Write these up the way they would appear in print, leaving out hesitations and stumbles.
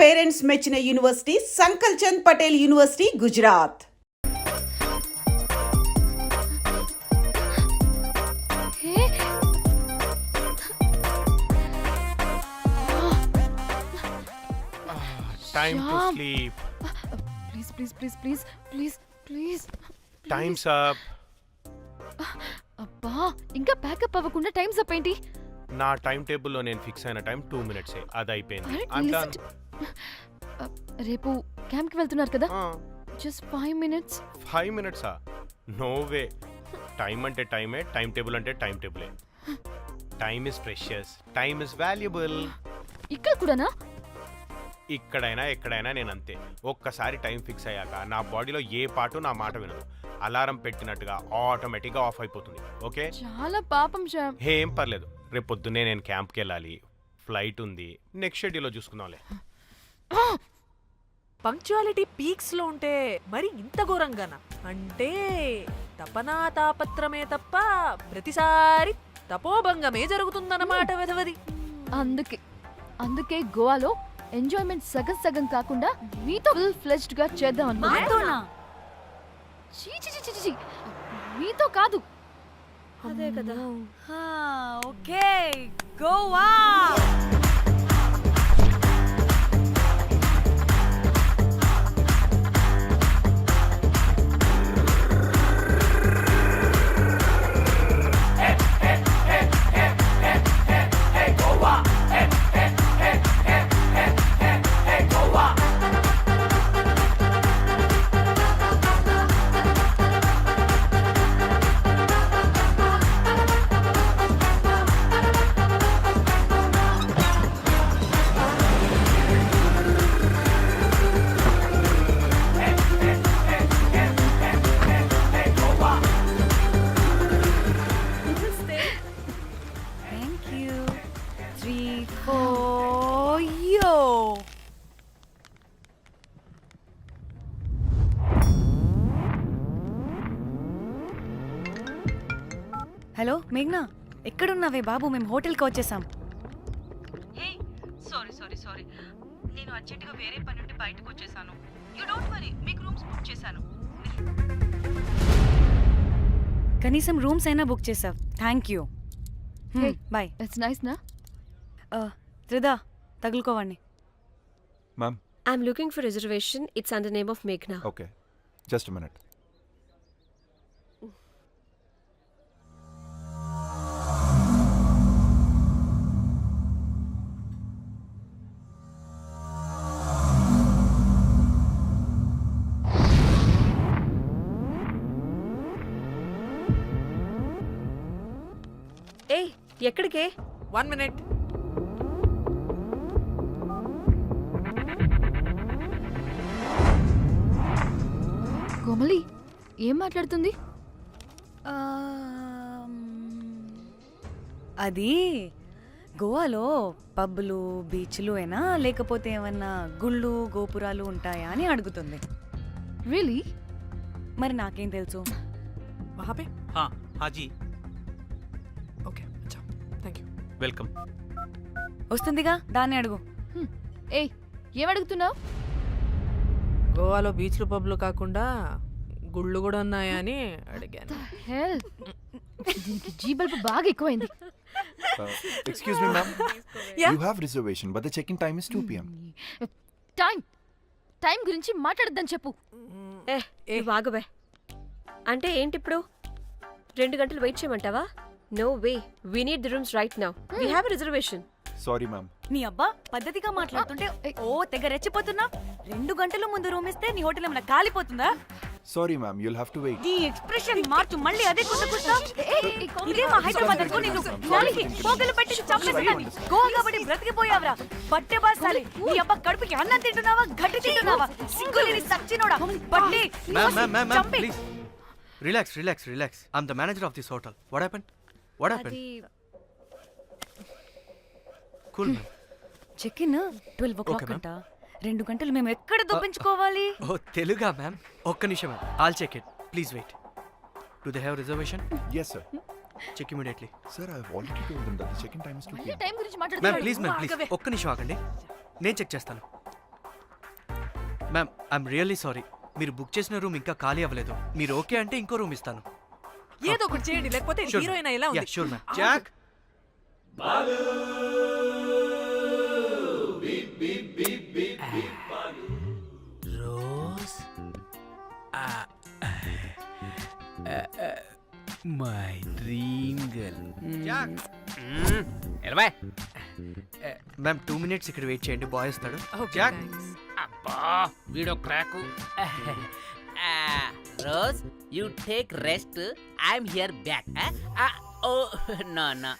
Parents మెచ్చిన university Sankalchand Patel university, Gujarat. Time to sleep. Please Time's up. అబ్బా, ఇంకా pack up అవ్వకుండా టైమ్స్ అప్ ఏంటి? నా టైం టేబుల్లో నేను ఫిక్స్ అయిన టైం 2 minutes అది అయిపోయింది. I'm done. రేపు క్యాంప్ కి వెళ్తున్నారు కదా, just 5 minutes. 5 minutes? No way. Time అంటే టైమే, టైం టేబుల్ అంటే టైం టేబులే. Time is precious, time is valuable. ఇక్కడ కూడానా? ఇక్కడైనా ఎక్కడైనా నేను అంతే. ఒక్కసారి టైం ఫిక్స్ అయ్యాక నా బాడీలో ఏ పార్టు నా మాట వినదు. అలారం పెట్టినట్టుగా ఆటోమేటిక్గా ఆఫ్ అయిపోతుంది. ఓకే, చాలా పాపం శ్యామ్. ఏం పర్లేదు, రేపు పొద్దున్నే నేను క్యాంప్కి వెళ్ళాలి, ఫ్లైట్ ఉంది, నెక్స్ట్ షెడ్యూల్లో చూసుకుందాంలే. పంక్చువాలిటీ పీక్స్ లో ఉంటే మరి ఇంత ఘోరంగానా? అంటే తపనా తాపత్రమే తప్ప ప్రతిసారి తపోభంగమే జరుగుతుందన్నమాట వెధవది. అందుకే గోవాలో ఎంజాయ్మెంట్ సగం సగం కాకుండా మీతో ఫుల్ ఫ్లెజ్డ్ గా చేద్దాం అనుకున్నా. మీతో కాదు. అదే కదా. ఓకే, గోవా. హలో మేఘ్నా, ఎక్కడున్నావే బాబు? మేము హోటల్కి వచ్చేసాం. హే, సారీ నేను అర్జెంటుగా వేరే పని నుండి బయటకు వచ్చేసాను. యూ డోంట్ వరీ, మీకు రూమ్స్ బుక్ చేశాను. కనీసం రూమ్స్ అయినా బుక్ చేసావు, thank you. Bye. It's nice నా. త్రిదా, తగులుకోవండి. Ma'am. I'm looking for reservation. It's under name of Meghna. Okay. Just a minute. ఏ ఎక్కడికే? 1 minute. కోమలి ఏం మాట్లాడుతుంది? అది గోవాలో పబ్బులు బీచ్లు అయినా లేకపోతే ఏమన్నా గుళ్ళు గోపురాలు ఉంటాయా అని అడుగుతుంది. రియలీ? మరి నాకేం తెలుసు? वहाँ पे? हाँ जी, ओके, अच्छा, थैंक यू. वेलकम. వస్తుందిగా, దాన్ని అడుగు. ఏయ్, ఏం అడుగుతున్నావు? గోవాలో బీచ్లు పబ్లు కాకుండా గుళ్ళు కూడా ఉన్నాయా అని అడిగాను. హెల్, దీనికి జీబల్బు బాగా ఎక్కువైంది. Excuse me, ma'am. You have reservation, but the check-in time is 2 p.m. Time గురించి మాట్లాడద్దని చెప్పు. నువ్వు ఆగుబే. అంటే ఏంటి ఇప్పుడు 2 గంటలు వెయిట్ చేయమంటావా? No way, we need the rooms right now. We have a reservation. Sorry, ma'am. నీ అబ్బా పద్ధతిగా మాట్లాడుతుంటే ఓ తెగ రెచ్చిపోతున్నా. 2 గంటల ముందు రూమ్ ఇస్తే నీ హోటల్ ఏమైనా కాలిపోతుందా? Sorry, ma'am. You'll have to wait. నీ ఎక్స్ప్రెషన్ మార్చు, మళ్ళీ అదే కుట్టుకుంటా. ఇదే మా హైదరాబాద్ అనుకో, నిన్ను నాలికి పోగలు పెట్టి చంపేస్తాను. గోవా కాబట్టి బ్రతికిపోయావరా బట్టే బాసాలి. నీ అబ్బా కడుపుకి అన్నం తింటున్నావా, గడ్డి తింటున్నావా? సింగులేని సచ్చినోడా బట్టే. Ma'am, please. Relax. I'm the manager of this hotel. What happened? Cool, ma'am. Check in 12 o'clock Okay, ma'am. అంట. 2 గంటలు మేము ఎక్కడ దొప్పించుకోవాలి? Oh, Teluga, ma'am. ఒక్క నిమిషం, ma'am. I'll check it. Please wait. Do they have reservation? Yes, sir. Check immediately. Sir, I've already told them that the check-in time is 2 p.m. Time గురించి Ma'am, మాట్లాడుతున్నావు. please. ఒక్క నిమిషం ఆగండి. నేను check చేస్తాను. Ma'am I'm really sorry. మీరు book చేసిన room ఇంకా ఖాళీ అవ్వలేదు. మీరు ఓకే అంటే ఇంకో రూమ్ ఇస్తాను. ఏదో ఒకటి చేయండి, లేకపోతే హీరోయిన్ ఎలా ఉంది? Sure ma'am. Jack Rose my dream girl. Jack ఎలవా మ్యామ్ 2 minutes ఇక్కడ వెయిట్ చేయండి, బాయ్ వస్తాడు. Okay, Jack thanks. అబ్బా వీడో crack. Rose you take rest, I'm here back. Oh no no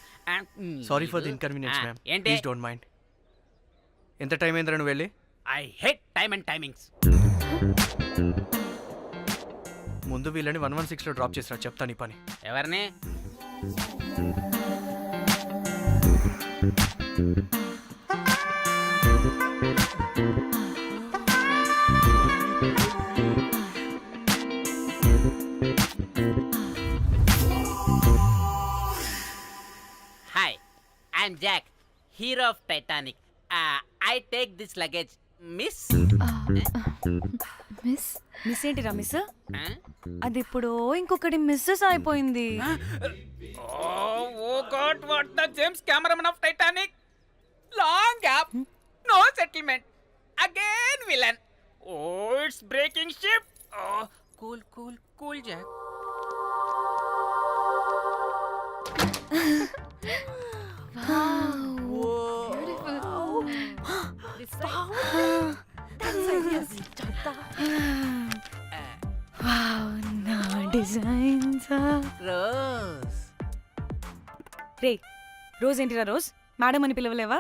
sorry for the inconvenience ma'am. ఏంటి? Please don't mind. ఎంత time అయిందిరా నువ్వు వెళ్ళి? I hate time and timings. ముందు వీళ్ళని 116 లో డ్రాప్ చేసిరా, చెప్తాను ఈ పని. ఎవరిని? Hi, I'm Jack, hero of Titanic. I take this luggage miss. Miss miss ఏంటిరా మిస్? అది ఇప్పుడు ఇంకొకటి మిస్సెస్ అయిపోయింది. Oh God, what the James Cameron of Titanic? Long gap, no settlement. Again villain. Oh, it's breaking ship. Oh, cool, Jack. నా designs. Rose. రే rose ఏంటిరా rose? Madam అని పిలవలేవా?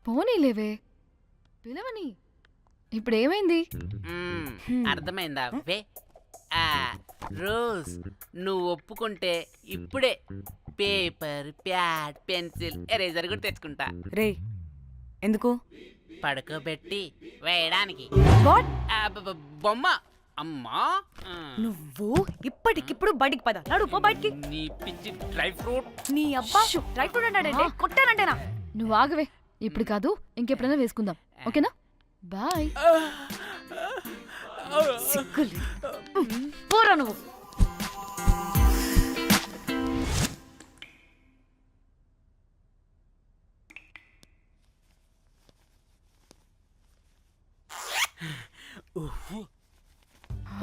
పోనీలేవే, పిలవని. ఇప్పుడు ఏమైంది? అర్థమైందా? వే రోజ్, నువ్వు ఒప్పుకుంటే ఇప్పుడే పేపర్, ప్యాడ్, పెన్సిల్, ఎరేజర్ కూడా తెచ్చుకుంటా. రే ఎందుకు? పడుకోబెట్టి వేయడానికి. వాట్? బొమ్మ. అమ్మా, నువ్వు ఇప్పటికిప్పుడు బయటికి పద. నడు పో బయటికి. నీ పిచ్చి డ్రై ఫ్రూట్. నీ అబ్బా డ్రై ఫ్రూట్ అన్నాడంటే కొట్టానంటేనా? నువ్వు ఆగవే, ఇప్పుడు కాదు ఇంకెప్పుడైనా వేసుకుందాం, ఓకేనా? బాయ్. సిగ్గులు పోరా నువ్వు.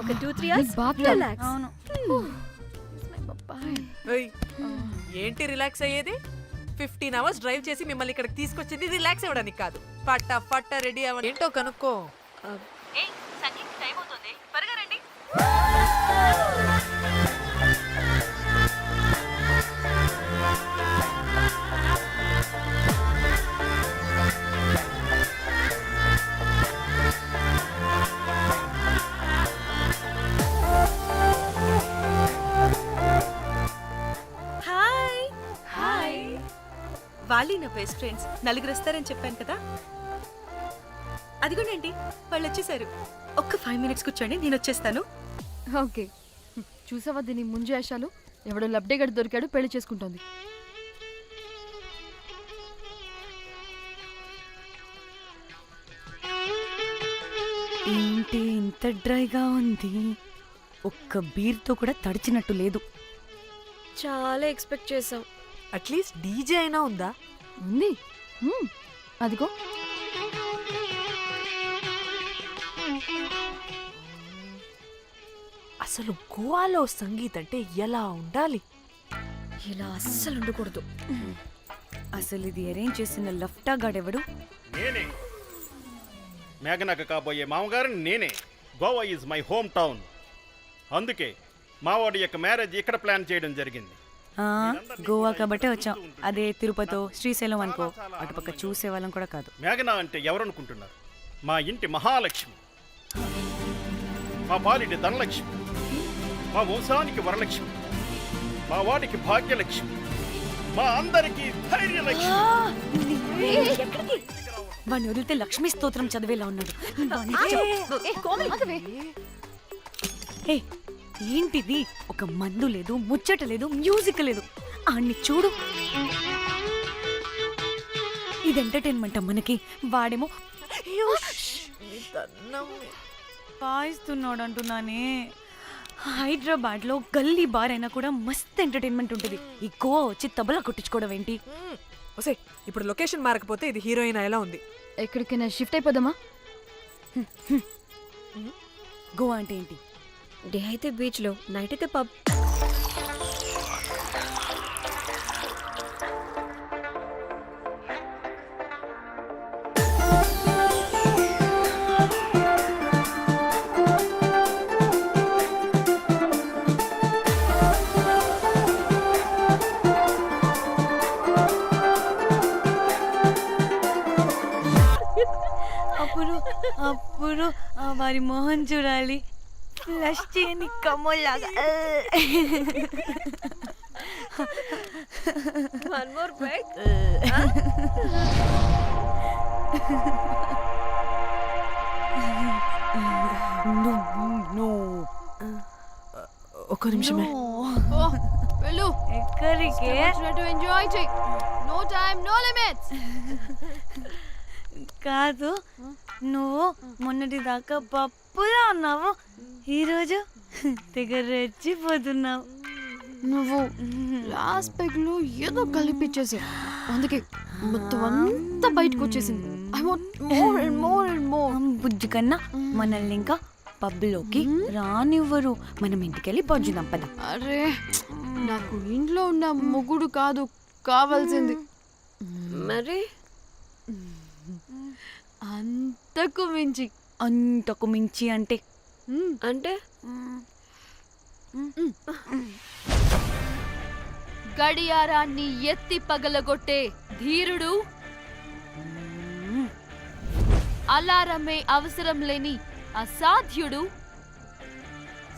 ఒక 2-3 hours bathroom. relax. అవును. ఏయ్, ఏంటి రిలాక్స్ అయ్యేది? 15 hours డ్రైవ్ చేసి మిమ్మల్ని ఇక్కడికి తీసుకొచ్చింది రిలాక్స్ అవ్వడానికి కాదు. పట్ట రెడీ అవ్వండి. ఏంటో కనుక్కో. ఏయ్ సంగీత్ టైం అవుతుంది, త్వరగా రండి. Hi hi. వాళ్ళీ నా బెస్ట్ ఫ్రెండ్స్. 4 వస్తారని చెప్పాను కదా, అదిగోనండి వాళ్ళు వచ్చేసారు. ఒక్క 5 minutes కూర్చోండి, నేను వచ్చేస్తాను. ఓకే, చూసావా దీని ముంజేషాలు? ఎవడో లబ్డేగడ్ దొరికాడు, పెళ్లి చేసుకుంటోంది. ఏంటి ఇంత డ్రైగా ఉంది? ఒక్క బీర్తో కూడా తడిచినట్టు లేదు. చాలా ఎక్స్పెక్ట్ చేసాం. అట్లీస్ట్ డీజే అయినా ఉందా? ఉంది. అదిగో. అసలు గోవాలో సంగీత్ అంటే ఎలా ఉండాలి? ఇలా అస్సలు ఉండకూడదు. అసలు ఇది అరేంజ్ చేసిన లఫ్టా గాడెవడు? నేనే మేఘనకు కాబోయే మామగారిని నేనే. Goa is my home town. అందుకే మావాడి యొక్క మ్యారేజ్ ఇక్కడ ప్లాన్ చేయడం జరిగింది. గోవా కాబట్టే వచ్చాం. అదే తిరుపతి, శ్రీశైలం అనుకో, అటుపక్క చూసే వాళ్ళం కూడా కాదు. మేఘన అంటే ఎవరనుకుంటున్నారు? మా ఇంటి మహాలక్ష్మి, మా పాలిటి ధనలక్ష్మి, మా వంశానికి వరలక్ష్మి, మా వాడికి భాగ్యలక్ష్మి, మా అందరికీ ధైర్యలక్ష్మి. వాడిని వదిలితే లక్ష్మీ స్తోత్రం చదివేలా ఉన్నాడు. ఏ ఏంటిది? ఒక మందు లేదు, ముచ్చట లేదు, మ్యూజిక్ లేదు. ఆన్ని చూడు. ఇది ఎంటర్టైన్మెంట్ మనకి. వాడేమో నీ దన్నం. పాయిస్తున్నాడు అంటున్నానే. హైదరాబాద్ లో గల్లీ బార్ అయినా కూడా మస్త్ ఎంటర్టైన్మెంట్ ఉంటుంది. ఈ గోవా వచ్చి తబలా కొట్టించుకోవడం ఏంటి? ఒసే ఇప్పుడు లొకేషన్ మారకపోతే ఇది హీరోయిన్ ఎలా ఉంది? ఎక్కడికైనా షిఫ్ట్ అయిపోదామా? గోవా అంటే ఏంటి? డే అయితే బీచ్ లో, నైట్ అయితే పబ్. అప్పుడు వారి మొహం చూడాలి, ఫ్లష్ చేయని కమ్మలాగా. One more break. ఒక్క నిమిషమే. వెళ్ళు. ఎక్కడికే? ఎంజాయ్ చెయ్. No time no limits. కాదు, నువ్వు మొన్నటి దాకా పప్పులా ఉన్నావు, ఈరోజు తెగ రెచ్చిపోతున్నావు. నువ్వు లాస్ట్ పెగ్ లో ఏదో కలిపిచ్చేసి అందుకే మొత్తం అంతా బయటకు వచ్చేసింది. I want more and more and more. బుజ్జి కన్నా మనల్ని ఇంకా పబ్లోకి రానివ్వరు. మనం ఇంటికెళ్ళి పొంచుదాం పద. అరే నాకు ఇంట్లో ఉన్న మొగుడు కాదు కావాల్సింది. మరి అంతకు మించి. అంతకు మించి అంటే అంటే గడియారాన్ని ఎత్తి పగలగొట్టే ధీరుడు, అలారమే అవసరం లేని అసాధ్యుడు,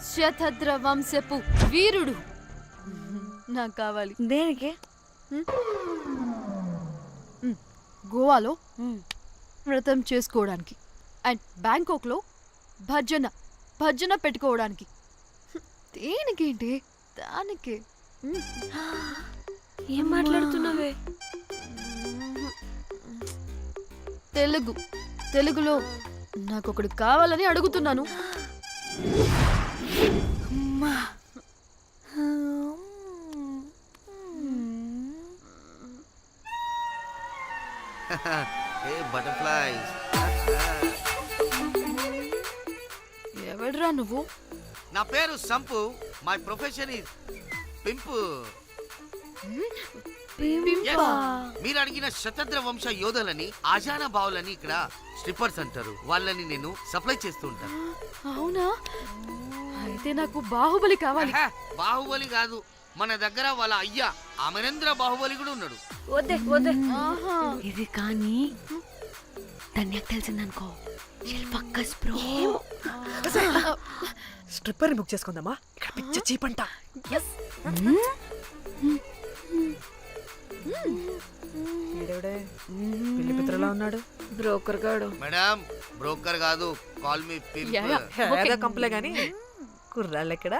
శతద్ర వంశపు వీరుడు నాకు కావాలి. దేనికి? గోవాలో వ్రతం చేసుకోవడానికి అండ్ బ్యాంకాక్లో భజన పెట్టుకోవడానికి. దేనికేంటి? దానికి. ఏం మాట్లాడుతున్నావే? తెలుగులో నాకొకడు కావాలని అడుగుతున్నాను. బటర్ఫ్లైస్. ఎవడ్రా నువ్వు? నా పేరు Sampu. My profession is pimp. మీరు అడిగిన శతద్ర వంశ యోధులని, ఆజానా బావులని ఇక్కడ స్ట్రిప్పర్స్ అంటారు. వాళ్ళని నేను సప్లై చేస్తూ ఉంటాను. అవునా? అయితే నాకు బాహుబలి కావాలి. బాహుబలి కాదు, మన దగ్గర వాళ్ళ అయ్యా అమరేంద్ర బాహుబలి కూడా ఉన్నాడు. వద్దే వద్దే. ఇది కానీ ధన్యకు తెలిసిందనుకో, స్ట్రిప్పర్ బుక్ చేసుకుందామా? ఇక్కడ పిచ్చ చీపంట. పిల్లి పిత్రలా ఉన్నాడు. బ్రోకర్ గాడు. మేడం బ్రోకర్ కాదు, కాల్ మీ పింప్. కంపలే గాని కుర్రాళ్ళు ఎక్కడ?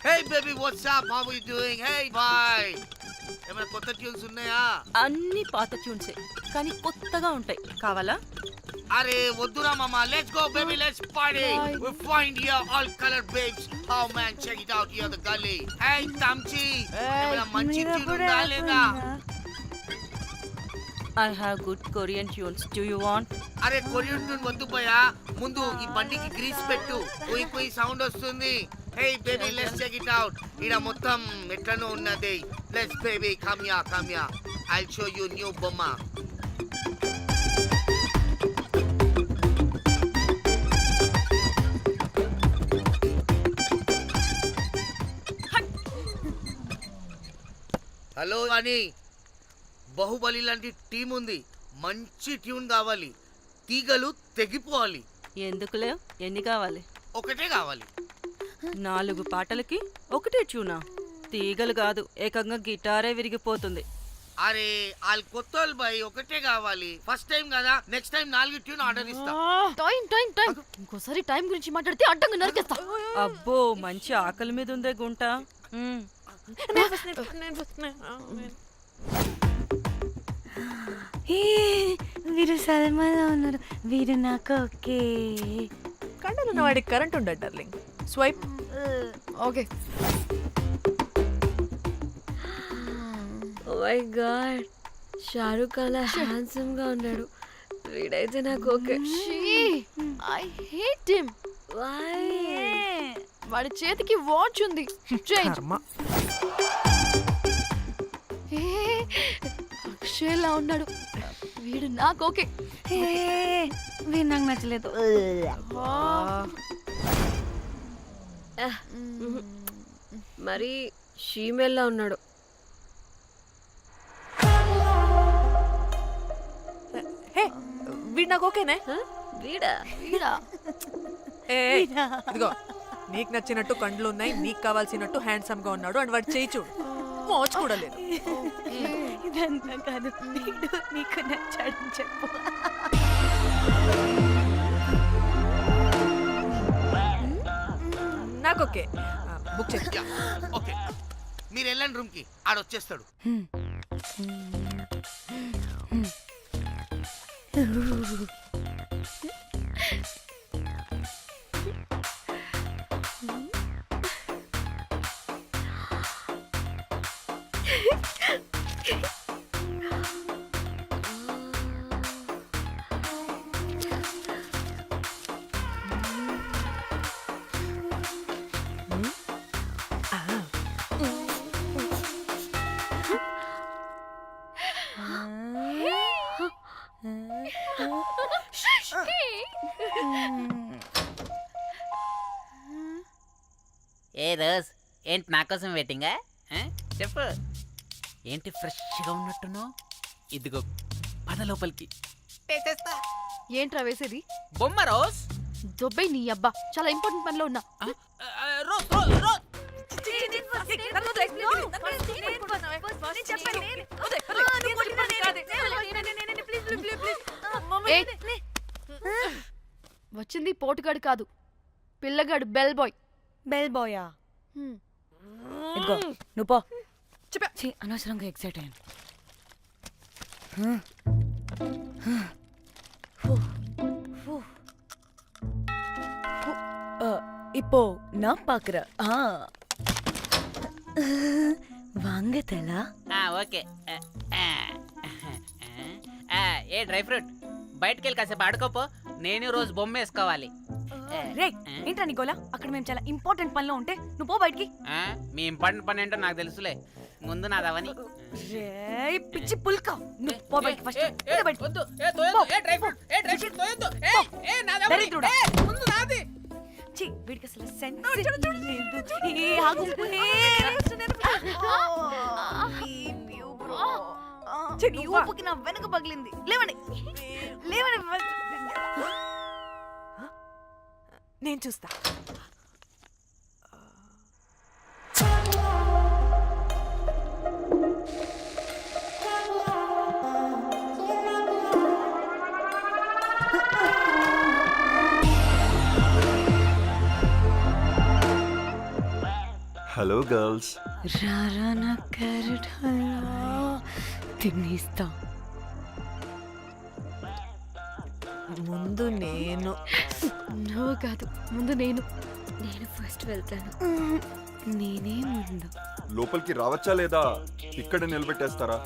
Hey baby, what's up? How are you doing? Hey bye. ఏమైనా కొత్త ట్యూన్స్ ఉన్నాయా? అన్ని పాత ట్యూన్సే కానీ కొత్తగా ఉంటాయి. కావాలా? అరే వద్దురా మామ. Let's go baby, let's party. We find here all color babes. Oh man, check it out here the gully. Hey Tamchi, ఏమైనా మంచి ట్యూన్ ఉందా లేదా? I have good Korean tunes. Do you want? అరే కొరియన్ ట్యూన్ వద్దు పోయా, ముందు ఈ బండికి గ్రీస్ పెట్టు. కుయ్ కుయ్ సౌండ్ వస్తుంది. Hey baby, let's check it out. ఇడ మొత్తం ఎట్లనో ఉన్నది. Let's baby, come here. I'll show you new బొమ్మ. హలో అని బాహుబలి లాంటి టీం ఉంది. మంచి ట్యూన్ కావాలి. తీగలు తెగిపోవాలి. ఎందుకులే, ఎన్ని కావాలి? ఒకటే కావాలి. 4 పాటలకి ఒకటే ట్యూనా? తీగలు కాదు, ఏకంగా గిటారే విరిగిపోతుంది. అరే వాళ్ళు కొత్త వాళ్ళు బాయ్, ఒకటే కావాలి. ఫస్ట్ టైం కదా, నెక్స్ట్ టైం 4 ట్యూన్ ఆర్డర్ ఇస్తా. టైం ఇంకోసారి టైం గురించి మాట్లాడితే అడ్డంగా నరికేస్తా. అబ్బో, మంచి ఆకలి మీద ఉందే గుంట. వీరు సల్మాలో ఉన్నారు. వీరు నాకు ఓకే. కండలున్న వాడికి కరెంట్ ఉండదు darling. Swipe. Okay. Oh my god, Shahrukh అలా హ్యాండ్సమ్ గా ఉన్నాడు. వీడైతే నాకు okay. I hate him. Why? వాడి చేతికి వాచ్ ఉంది. చేంజ్. అక్షయ్లా ఉన్నాడు. వీడు నాకు ఓకే. వీరు నాకు నచ్చలేదు. మరి షీమేల్లా ఉన్నాడు. హే వీడు నాకు ఓకేనే. వీడా? వీడా? ఇదిగో నీకు నచ్చినట్టు కండ్లు ఉన్నాయి, నీకు కావాల్సినట్టు హ్యాండ్సమ్ గా ఉన్నాడు అండ్ వాడు చేయి చూడు, మోచు కూడా లేదు. ఇదంతా కాదు, వీడు నీకు నచ్చాడని చెప్పు. నాకు ఓకే. బుక్ చేసి ఓకే, మీరు వెళ్ళండి రూమ్ కి, ఆడొచ్చేస్తాడు. ఏ రోజ్, ఏంటి నా కోసం వెయిటింగా? చెప్పు, ఏంటి ఫ్రెష్గా ఉన్నట్టును? ఇదిగో పద లోపలికి. ఏంట్రా వేసేది? బొమ్మ రోజ్. దొబ్బై నీ అబ్బా, చాలా ఇంపార్టెంట్ పనిలో ఉన్నా. Rose rose rose. వచ్చింది పోటుగాడు కాదు, పిల్లగాడు బెల్ బాయ్. బెల్ బాయా? ఇదిగో నువ్వు పో. ఛీ, అనవసరంగా ఎక్సైట్ అయ్యాను. இப்போ நான் பாக்குறேன். வாங்க தலா. ఓకే. ఏ డ్రై ఫ్రూట్, బయటకు వెళ్ళి కాసేపు ఆడుకోపో, నేను రోజు బొమ్మ వేసుకోవాలి. రే ఏంట్రా నీ గోలా? అక్కడ మేము చాలా ఇంపార్టెంట్ పనిలో ఉంటే నువ్వు పో బయటికి. మీ ఇంపార్టెంట్ పని ఏంటో నాకు తెలుసులే, ముందు నాదవని. రే పిచ్చి పుల్క, నువ్వు పో బయటికి ఫస్ట్. వద్దు, డ్రై ఫ్రూట్, డ్రై ఫ్రూట్ తోయొద్దు. దరిద్రుడా. ముందు నాది. ఛీ, వీడికి అసలు సెన్స్ లేదు. ఏ ఆగు. చెడి ఊపుకి నా వెనక పగిలింది. లేవండి లేవండి. నేను చూస్తా. Hello girls. రారా నా క్యారెట్ హల్వా తినేస్తా. ముందు నేను. నువ్వు కాదు, ముందు నేను. నేను ఫస్ట్ వెళ్తాను. నేనే ముందు. లోపలికి రావచ్చా లేదా ఇక్కడ నిలబెట్టేస్తారా?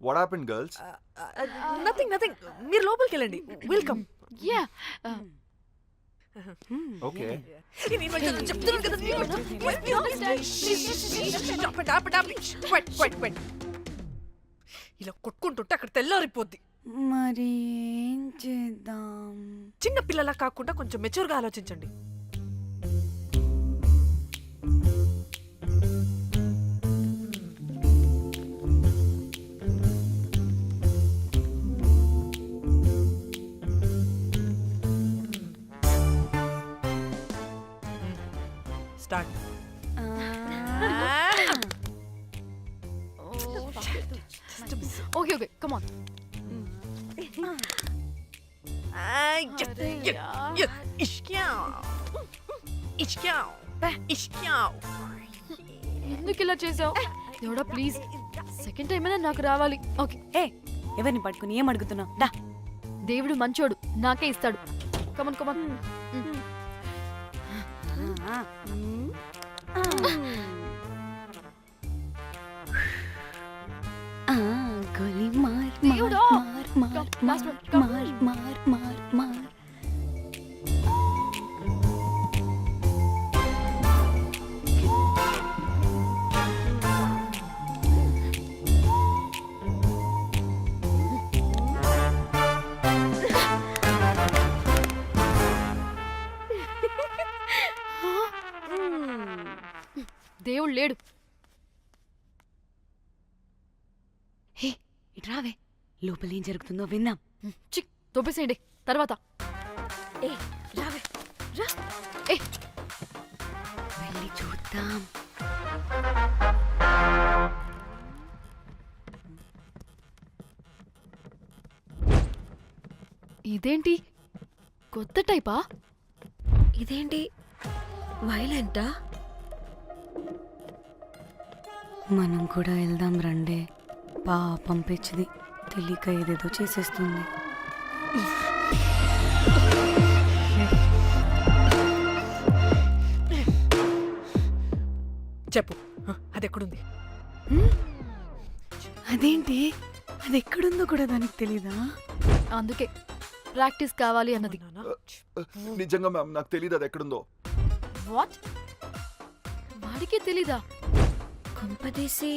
What happened, girls? Nothing nothing, మీరు లోపలికి వెళ్ళండి. వెల్కమ్. యా. Okay. ఇలా కొట్టుకుంటుంటే అక్కడ తెల్లారిపోద్ది. మరి ఏం చేద్దాం? చిన్న పిల్లలా కాకుండా కొంచెం మెచ్యూర్గా ఆలోచించండి. Start. Okay okay come on. ఎందుకు ఇలా చేసావు దేవుడా? ప్లీజ్ సెకండ్ టైం అయినా నాకు రావాలి. ఓకే. ఏ ఎవరిని పట్టుకుని ఏం అడుగుతున్నావు? డా దేవుడు మంచోడు, నాకే ఇస్తాడు. Come on come on. గోలీ మార్ దేవుడా! మార్ Come, last one, come. మార్. దేవుడు లేడు. హే ఇటు రావే, లోపల ఏం జరుగుతుందో విందాం. చిక్ తోపేసేయండి తర్వాత. ఏ రావే రా, ఏ వెళ్ళి చూద్దాం. ఇదేంటి కొత్త టైపా? ఇదేంటి వైలెంటా? మనం కూడా వెళ్దాం రండే. పాపం పిచ్చిది, తెలియక ఏదేదో చేసేస్తుంది. చెప్పు, అది ఎక్కడుంది? అదేంటి, అది ఎక్కడుందో కూడా దానికి తెలీదా? అందుకే ప్రాక్టీస్ కావాలి అన్నది. నిజంగా మ్యామ్ నాకు తెలియదు అది ఎక్కడుందో. వాట్? వాడికి తెలీదా? కొంపదీసి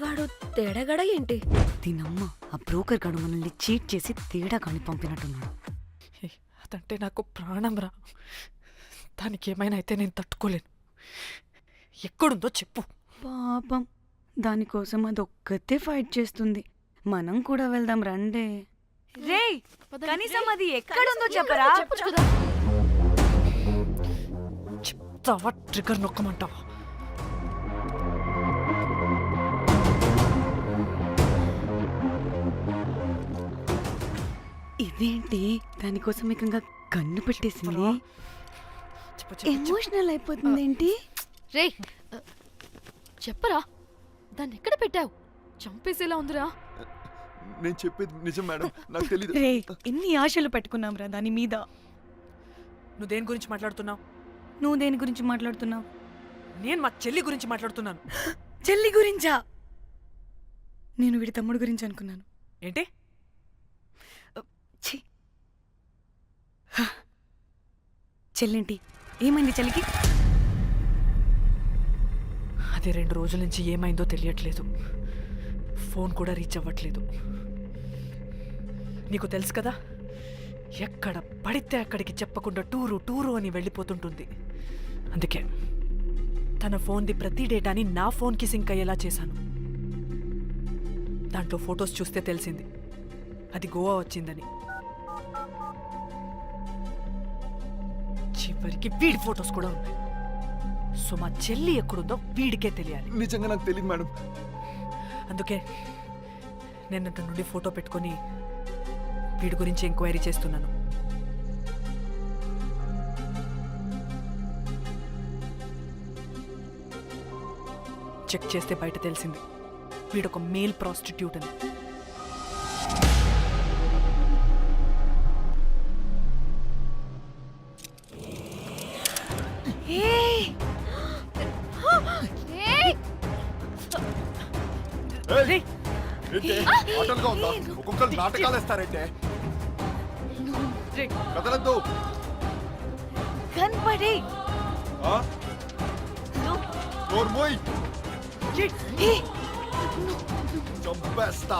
వాడు తేడాగడ ఏంటి? దీనమ్మ, ఆ బ్రోకర్ గాడు మనల్ని చీట్ చేసి తేడా కాని పంపినట్టున్నాడు. అదంటే నాకు ప్రాణం రా. దానికి ఏమైనా అయితే నేను తట్టుకోలేను. ఎక్కడుందో చెప్పు. పాపం, దానికోసం అది ఒక్కతే ఫైట్ చేస్తుంది. మనం కూడా వెళ్దాం రండే. రేయ్ కనీసం అది ఎక్కడుందో చెప్పరా? చెప్పొచ్చు కదా. చెప్తావా? ట్రిగర్ నొక్కమంటావా? ఇదేంటి, దానికోసం ఏకంగా కన్ను పెట్టేసింది. చెప్పు, చెప్పు, చెప్పు. ఎమోషనల్ అయిపోతుంది ఏంటి? రే చెప్పరా, దాన్ని ఎక్కడ పెట్టావు? చంపేసేలా ఉందిరా. నేను చెప్పేది నిజం మేడం, నాకు తెలియదు. రే, ఎన్ని ఆశలు పెట్టుకున్నాం రా దాని మీద. నువ్వు దేని గురించి మాట్లాడుతున్నావు? నువ్వు దేని గురించి మాట్లాడుతున్నావు? నేను మా చెల్లి గురించి మాట్లాడుతున్నాను. చెల్లి గురించా? నేను వీడి తమ్ముడు గురించి అనుకున్నాను. ఏంటి? ఛీ. చెల్లేంటి, ఏమైంది చెల్లికి? అది 2 రోజుల నుంచి ఏమైందో తెలియట్లేదు. ఫోన్ కూడా రీచ్ అవ్వట్లేదు. నీకు తెలుసు కదా, ఎక్కడ పడితే అక్కడికి చెప్పకుండా టూరు అని వెళ్ళిపోతుంటుంది. అందుకే తన ఫోన్ది ప్రతి డేటాని నా ఫోన్కి సింక్ అయ్యేలా చేశాను. దాంట్లో ఫొటోస్ చూస్తే తెలిసింది అది గోవా వచ్చిందని. చివరికి వీడి ఫొటోస్ కూడా ఉన్నాయి. సో మా చెల్లి ఎక్కడుందో వీడికే తెలియాలి. నిజంగా నాకు తెలియదు మేడం. అందుకే నేను అతని నుండి ఫోటో పెట్టుకొని వీడి గురించి ఎంక్వైరీ చేస్తున్నాను. చెక్ చేస్తే బయట తెలిసింది వీడొక మేల్ ప్రాస్టిట్యూట్ అని. ఆటలుగా ఉందా? ఒక్కొక్కరు నాటకాలు వేస్తారంటే కదలద్దు. కనపడి చంపేస్తా.